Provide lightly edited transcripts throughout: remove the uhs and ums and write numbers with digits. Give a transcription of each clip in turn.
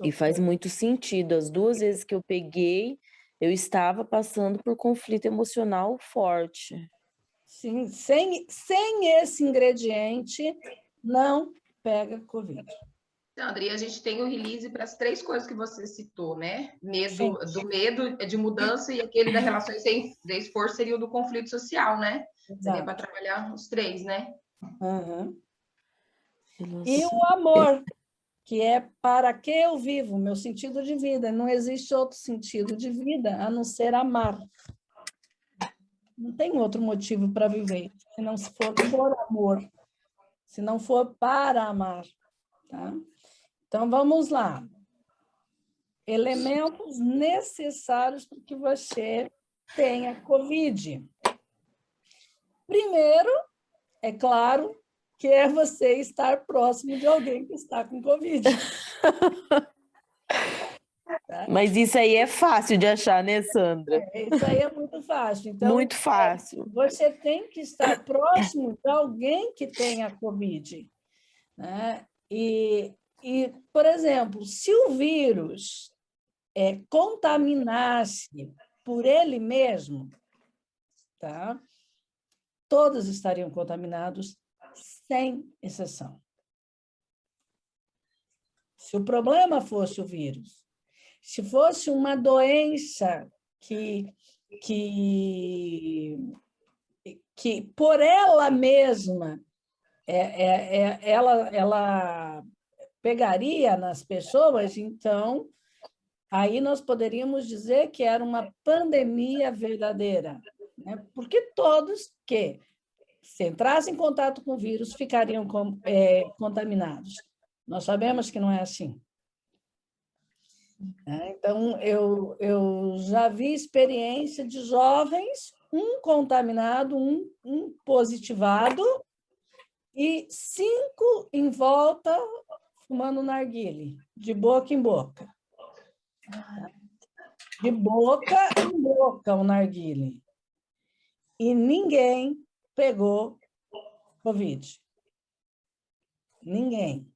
E faz muito sentido. As duas vezes que eu peguei, eu estava passando por conflito emocional forte. Sim, sem esse ingrediente, não pega Covid. Sandra, e a gente tem o release para as 3 coisas que você citou, né? Sim. Do medo de mudança e aquele da relações sem esforço seria o do conflito social, né? Seria para trabalhar os 3, né? Uhum. Nossa. E o amor, que é para que eu vivo, meu sentido de vida. Não existe outro sentido de vida a não ser amar. Não tem outro motivo para viver, se não se for por amor, se não for para amar. Tá? Então, vamos lá. Elementos necessários para que você tenha Covid. Primeiro, é claro, que é você estar próximo de alguém que está com Covid. Tá? Mas isso aí é fácil de achar, né, Sandra? Isso aí é muito fácil. Então, muito fácil. Você tem que estar próximo de alguém que tenha Covid. Né? Por exemplo, se o vírus contaminasse por ele mesmo, tá? Todos estariam contaminados, sem exceção. Se o problema fosse o vírus, se fosse uma doença que por ela mesma ela pegaria nas pessoas, então aí nós poderíamos dizer que era uma pandemia verdadeira, né? Porque todos que se entrassem em contato com o vírus ficariam contaminados. Nós sabemos que não é assim. Então, eu já vi experiência de jovens, um contaminado, um positivado, e 5 em volta fumando narguile, de boca em boca. De boca em boca o narguile. E ninguém pegou Covid. Ninguém.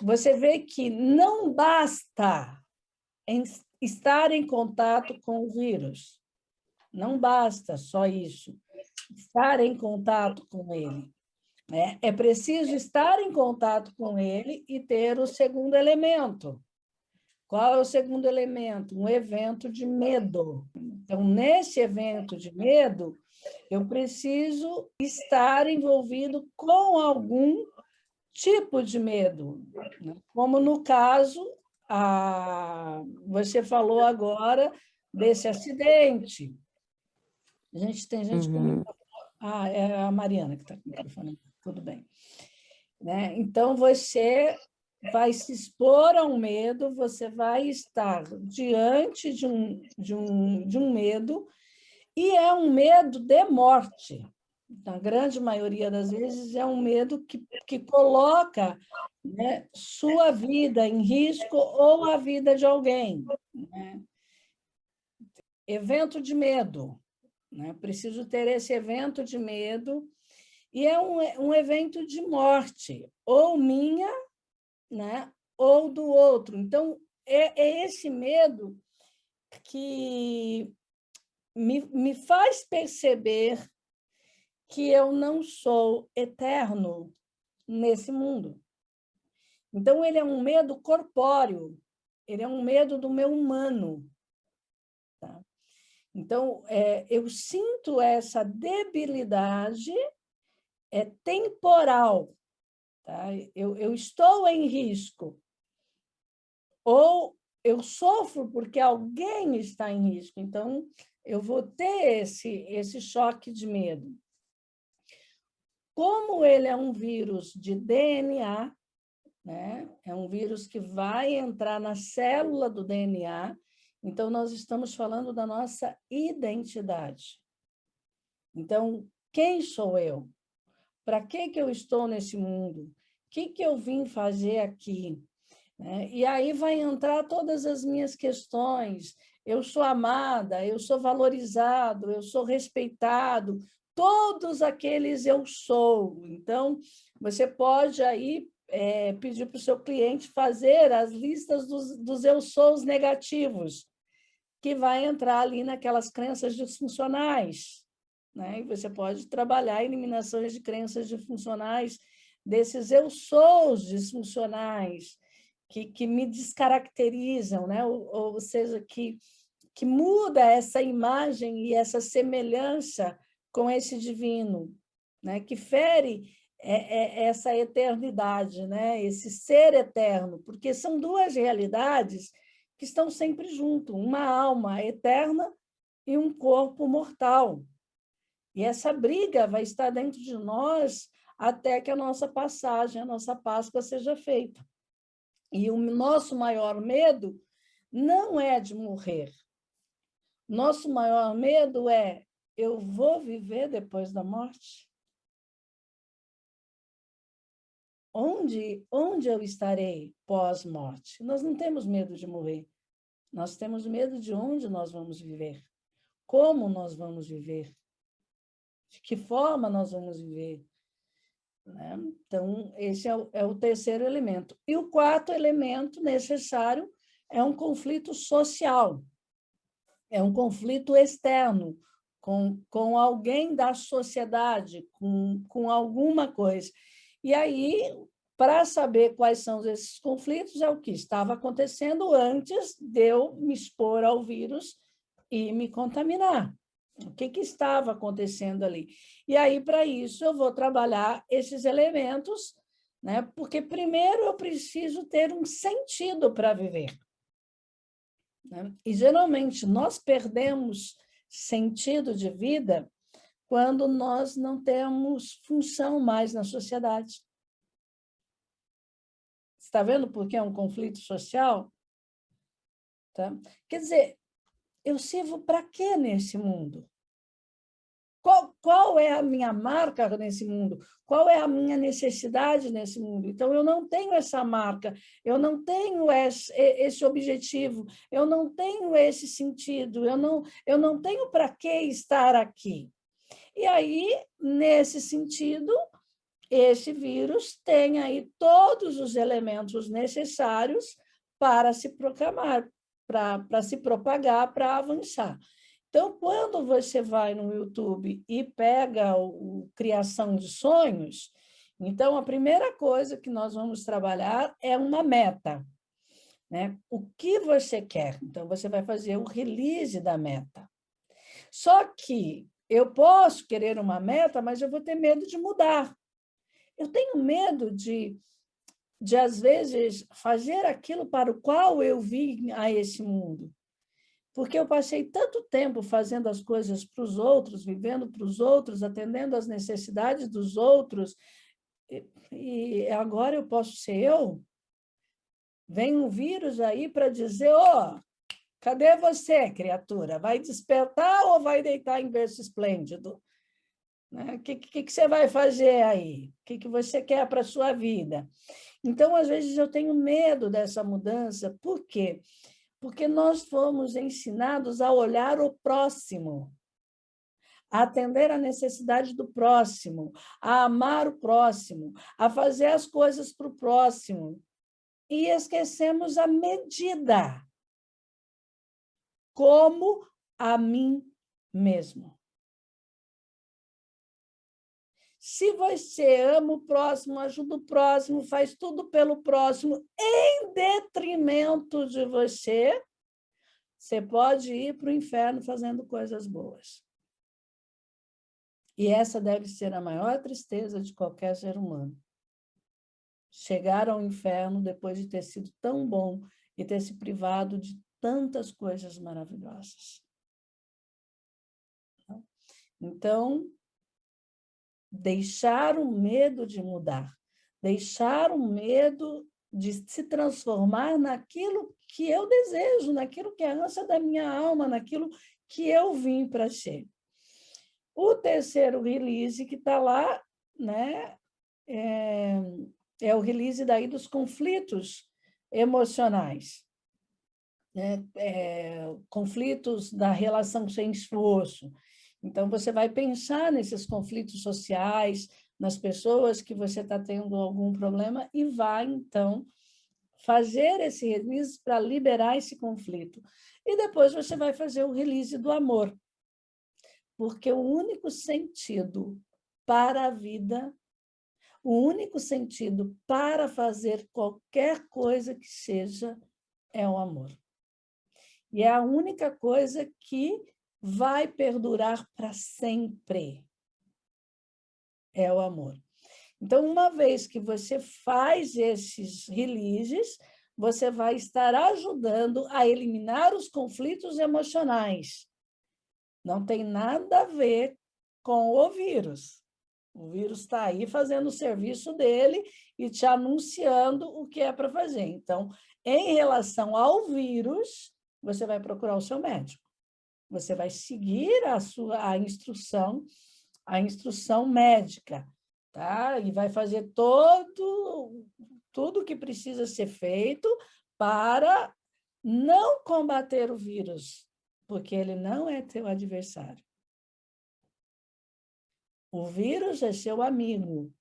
Você vê que não basta estar em contato com o vírus. Não basta só isso. Estar em contato com ele. É preciso estar em contato com ele e ter o segundo elemento. Qual é o segundo elemento? Um evento de medo. Então, nesse evento de medo, eu preciso estar envolvido com algum tipo de medo. Como no caso, você falou agora desse acidente. Tem gente que... é a Mariana que está com o microfone. Tudo bem. Então, você vai se expor a um medo, você vai estar diante de um medo, e é um medo de morte. Na grande maioria das vezes, é um medo que coloca, né, sua vida em risco ou a vida de alguém. Né? Evento de medo. Né? Preciso ter esse evento de medo, e é um evento de morte, ou minha, né? Ou do outro. Então, é esse medo que me faz perceber que eu não sou eterno nesse mundo. Então, ele é um medo corpóreo, ele é um medo do meu humano. Tá? Então, eu sinto essa debilidade temporal. Tá? Eu estou em risco. Ou eu sofro porque alguém está em risco. Então, eu vou ter esse choque de medo. Como ele é um vírus de DNA, né? É um vírus que vai entrar na célula do DNA, então nós estamos falando da nossa identidade. Então, quem sou eu? Para que eu estou nesse mundo? O que eu vim fazer aqui? E aí vai entrar todas as minhas questões. Eu sou amada, eu sou valorizado, eu sou respeitado, todos aqueles eu sou. Então, você pode aí pedir para o seu cliente fazer as listas dos eu sous negativos, que vai entrar ali naquelas crenças disfuncionais, né? E você pode trabalhar eliminações de crenças disfuncionais, desses eu sous disfuncionais, que me descaracterizam, né? Ou seja, que muda essa imagem e essa semelhança com esse divino, né? Que fere essa eternidade, né? Esse ser eterno, porque são duas realidades que estão sempre juntos, uma alma eterna e um corpo mortal. E essa briga vai estar dentro de nós até que a nossa passagem, a nossa Páscoa seja feita. E o nosso maior medo não é de morrer. Nosso maior medo é: eu vou viver depois da morte? Onde eu estarei pós-morte? Nós não temos medo de morrer. Nós temos medo de onde nós vamos viver. Como nós vamos viver. De que forma nós vamos viver. Né? Então, esse é o terceiro elemento. E o quarto elemento necessário é um conflito social. É um conflito externo, com alguém da sociedade, com alguma coisa. E aí, para saber quais são esses conflitos, é o que estava acontecendo antes de eu me expor ao vírus e me contaminar. O que estava acontecendo ali? E aí, para isso, eu vou trabalhar esses elementos, né? Porque primeiro eu preciso ter um sentido para viver. Né? E, geralmente, nós perdemos sentido de vida quando nós não temos função mais na sociedade. Está vendo por que é um conflito social? Tá? Quer dizer, eu sirvo para quê nesse mundo? Qual é a minha marca nesse mundo? Qual é a minha necessidade nesse mundo? Então, eu não tenho essa marca, eu não tenho esse objetivo, eu não tenho esse sentido, eu não tenho para que estar aqui. E aí, nesse sentido, esse vírus tem aí todos os elementos necessários para se proclamar, para se propagar, para avançar. Então, quando você vai no YouTube e pega o Criação de Sonhos, então, a primeira coisa que nós vamos trabalhar é uma meta. Né? O que você quer? Então, você vai fazer o release da meta. Só que eu posso querer uma meta, mas eu vou ter medo de mudar. Eu tenho medo de às vezes, fazer aquilo para o qual eu vim a esse mundo. Porque eu passei tanto tempo fazendo as coisas para os outros, vivendo para os outros, atendendo às necessidades dos outros, e agora eu posso ser eu? Vem um vírus aí para dizer: cadê você, criatura? Vai despertar ou vai deitar em berço esplêndido? O que você vai fazer aí? O que você quer para a sua vida? Então, às vezes, eu tenho medo dessa mudança. Por quê? Porque nós fomos ensinados a olhar o próximo, a atender a necessidade do próximo, a amar o próximo, a fazer as coisas para o próximo. E esquecemos a medida, como a mim mesmo. Se você ama o próximo, ajuda o próximo, faz tudo pelo próximo, em detrimento de você, você pode ir para o inferno fazendo coisas boas. E essa deve ser a maior tristeza de qualquer ser humano. Chegar ao inferno depois de ter sido tão bom e ter se privado de tantas coisas maravilhosas. Então, deixar o medo de mudar, deixar o medo de se transformar naquilo que eu desejo, naquilo que é a ânsia da minha alma, naquilo que eu vim para ser. O terceiro release que está lá, né, é o release daí dos conflitos emocionais, né? Conflitos da relação sem esforço. Então, você vai pensar nesses conflitos sociais, nas pessoas que você está tendo algum problema e vai, então, fazer esse release para liberar esse conflito. E depois você vai fazer o release do amor. Porque o único sentido para a vida, o único sentido para fazer qualquer coisa que seja, é o amor. E é a única coisa que vai perdurar para sempre. É o amor. Então, uma vez que você faz esses releases, você vai estar ajudando a eliminar os conflitos emocionais. Não tem nada a ver com o vírus. O vírus está aí fazendo o serviço dele e te anunciando o que é para fazer. Então, em relação ao vírus, você vai procurar o seu médico. Você vai seguir a instrução médica, tá? E vai fazer tudo o que precisa ser feito para não combater o vírus, porque ele não é teu adversário. O vírus é seu amigo.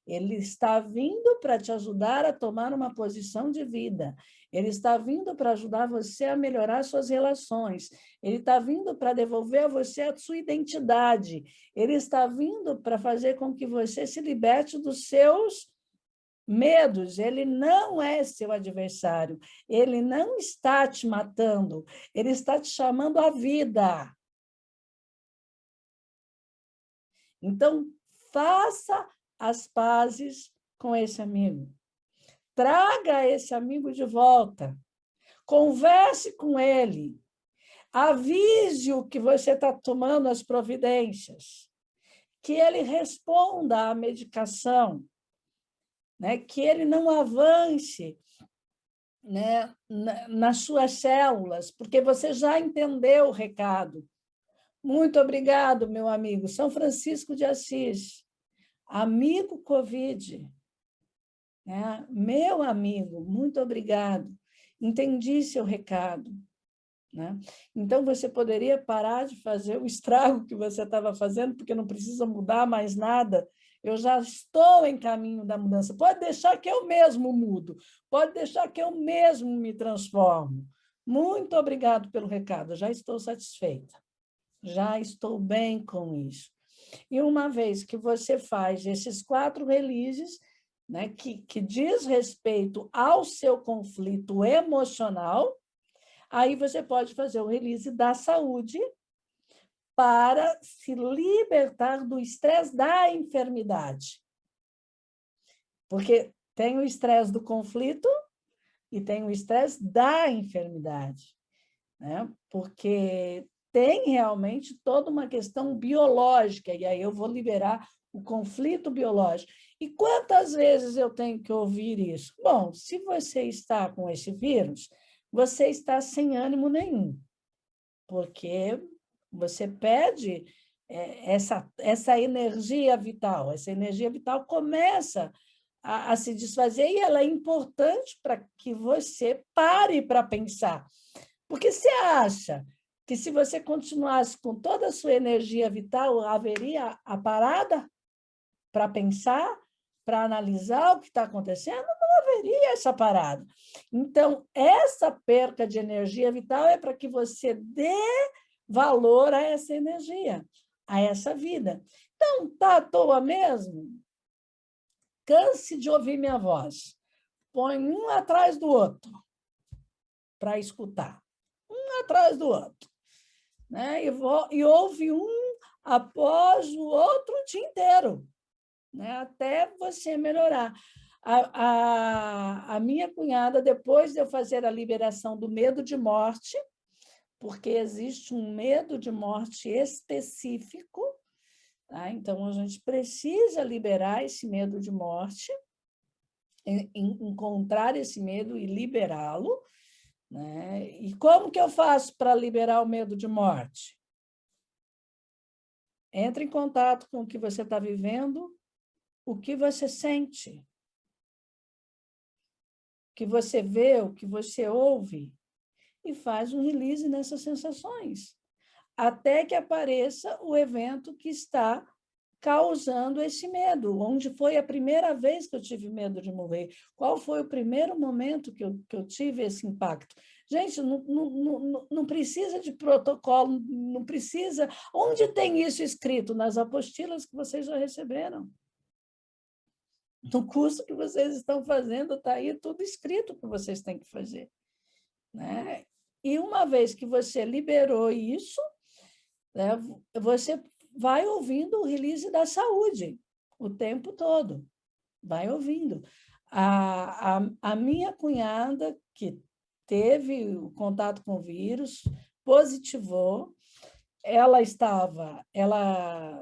Ele está vindo para te ajudar a tomar uma posição de vida. Ele está vindo para ajudar você a melhorar suas relações. Ele está vindo para devolver a você a sua identidade. Ele está vindo para fazer com que você se liberte dos seus medos. Ele não é seu adversário. Ele não está te matando. Ele está te chamando à vida. Então, faça as pazes com esse amigo. Traga esse amigo de volta. Converse com ele. Avise-o que você está tomando as providências. Que ele responda à medicação. Né? Que ele não avance, né, nas suas células, porque você já entendeu o recado. Muito obrigado, meu amigo. São Francisco de Assis. Amigo Covid, né? Meu amigo, muito obrigado. Entendi seu recado. Né? Então, você poderia parar de fazer o estrago que você estava fazendo, porque não precisa mudar mais nada. Eu já estou em caminho da mudança. Pode deixar que eu mesmo mudo. Pode deixar que eu mesmo me transformo. Muito obrigado pelo recado. Já estou satisfeita. Já estou bem com isso. E uma vez que você faz esses 4 releases, né, que diz respeito ao seu conflito emocional, aí você pode fazer o release da saúde para se libertar do estresse da enfermidade. Porque tem o estresse do conflito e tem o estresse da enfermidade, né? Porque tem realmente toda uma questão biológica, e aí eu vou liberar o conflito biológico. E quantas vezes eu tenho que ouvir isso? Bom, se você está com esse vírus, você está sem ânimo nenhum, porque você perde essa energia vital. Essa energia vital começa a se desfazer e ela é importante para que você pare para pensar. Porque você acha que se você continuasse com toda a sua energia vital, haveria a parada para pensar, para analisar o que está acontecendo? Não haveria essa parada. Então, essa perca de energia vital é para que você dê valor a essa energia, a essa vida. Então, está à toa mesmo? Canse de ouvir minha voz. Põe um atrás do outro para escutar. Um atrás do outro. Né? E ouve um após o outro o dia inteiro, né? Até você melhorar. A minha cunhada, depois de eu fazer a liberação do medo de morte, porque existe um medo de morte específico, tá? Então, a gente precisa liberar esse medo de morte, encontrar esse medo e liberá-lo. Né? E como que eu faço para liberar o medo de morte? Entre em contato com o que você está vivendo, o que você sente, o que você vê, o que você ouve, e faz um release nessas sensações, até que apareça o evento que está causando esse medo. Onde foi a primeira vez que eu tive medo de morrer? Qual foi o primeiro momento que eu tive esse impacto? Gente, não precisa de protocolo, não precisa. Onde tem isso escrito? Nas apostilas que vocês já receberam. No curso que vocês estão fazendo, está aí tudo escrito que vocês têm que fazer. Né? E uma vez que você liberou isso, né, você vai ouvindo o release da saúde o tempo todo. Vai ouvindo. A minha cunhada, que teve o contato com o vírus, positivou, ela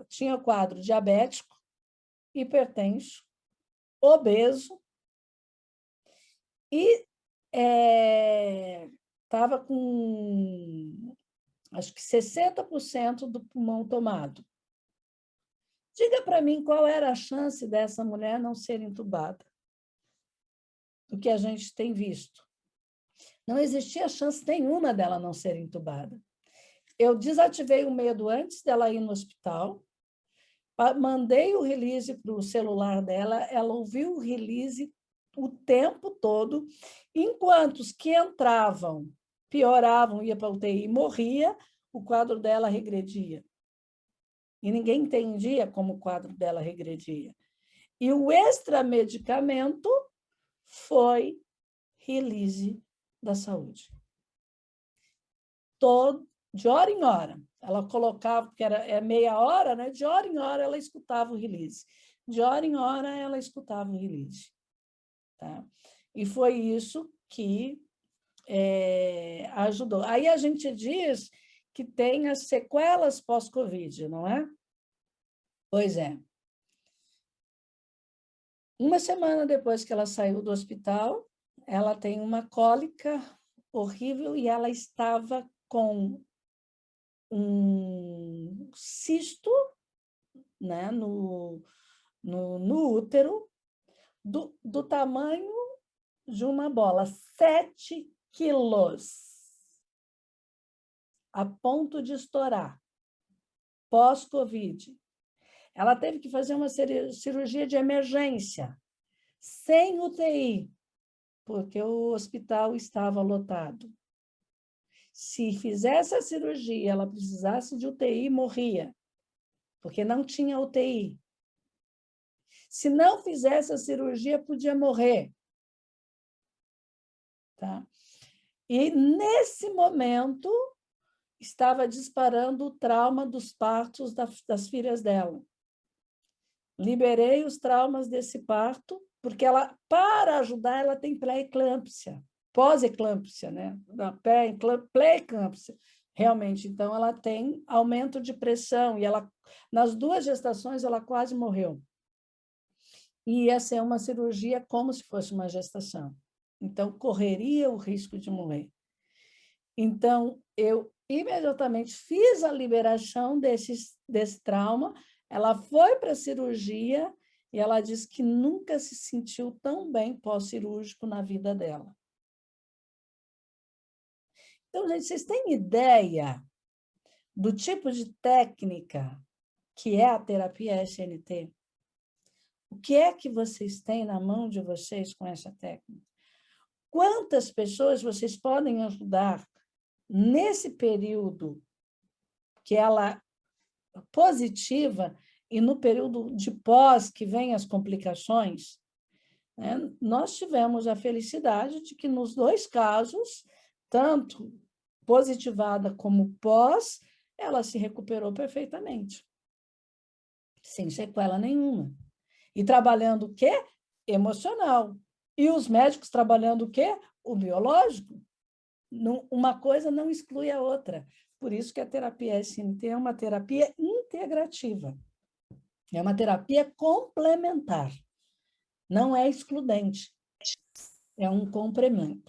tinha quadro diabético, hipertenso, obeso e estava com, acho que 60% do pulmão tomado. Diga para mim qual era a chance dessa mulher não ser entubada, do que a gente tem visto. Não existia chance nenhuma dela não ser entubada. Eu desativei o medo antes dela ir no hospital, mandei o release para o celular dela, ela ouviu o release o tempo todo, enquanto os que entravam, pioravam, ia para a UTI e morria, o quadro dela regredia. E ninguém entendia como o quadro dela regredia. E o extramedicamento foi release da saúde. De hora em hora. Ela colocava, porque é meia hora, né? De hora em hora ela escutava o release. De hora em hora ela escutava o release. Tá? E foi isso que ajudou. Aí a gente diz que tem as sequelas pós-Covid, não é? Pois é. Uma semana depois que ela saiu do hospital, ela tem uma cólica horrível e ela estava com um cisto, né, no útero do tamanho de uma bola, 7 quilos, a ponto de estourar, pós-Covid. Ela teve que fazer uma cirurgia de emergência, sem UTI, porque o hospital estava lotado. Se fizesse a cirurgia, ela precisasse de UTI, morria, porque não tinha UTI. Se não fizesse a cirurgia, podia morrer. Tá? E, nesse momento, estava disparando o trauma dos partos das filhas dela. Liberei os traumas desse parto, porque ela, para ajudar, ela tem pré-eclâmpsia, pós-eclâmpsia, né? Pré-eclâmpsia, realmente. Então, ela tem aumento de pressão, e ela, nas 2 gestações, ela quase morreu. E ia ser uma cirurgia como se fosse uma gestação. Então, correria o risco de morrer. Então, eu imediatamente fiz a liberação desse trauma. Ela foi para a cirurgia e ela disse que nunca se sentiu tão bem pós-cirúrgico na vida dela. Então, gente, vocês têm ideia do tipo de técnica que é a terapia SNT? O que é que vocês têm na mão de vocês com essa técnica? Quantas pessoas vocês podem ajudar nesse período que ela é positiva e no período de pós, que vem as complicações? Né? Nós tivemos a felicidade de que, nos 2 casos, tanto positivada como pós, ela se recuperou perfeitamente, sem sequela nenhuma. E trabalhando o quê? Emocional. E os médicos trabalhando o quê? O biológico. Uma coisa não exclui a outra. Por isso que a terapia SNT é uma terapia integrativa. É uma terapia complementar. Não é excludente. É um complemento.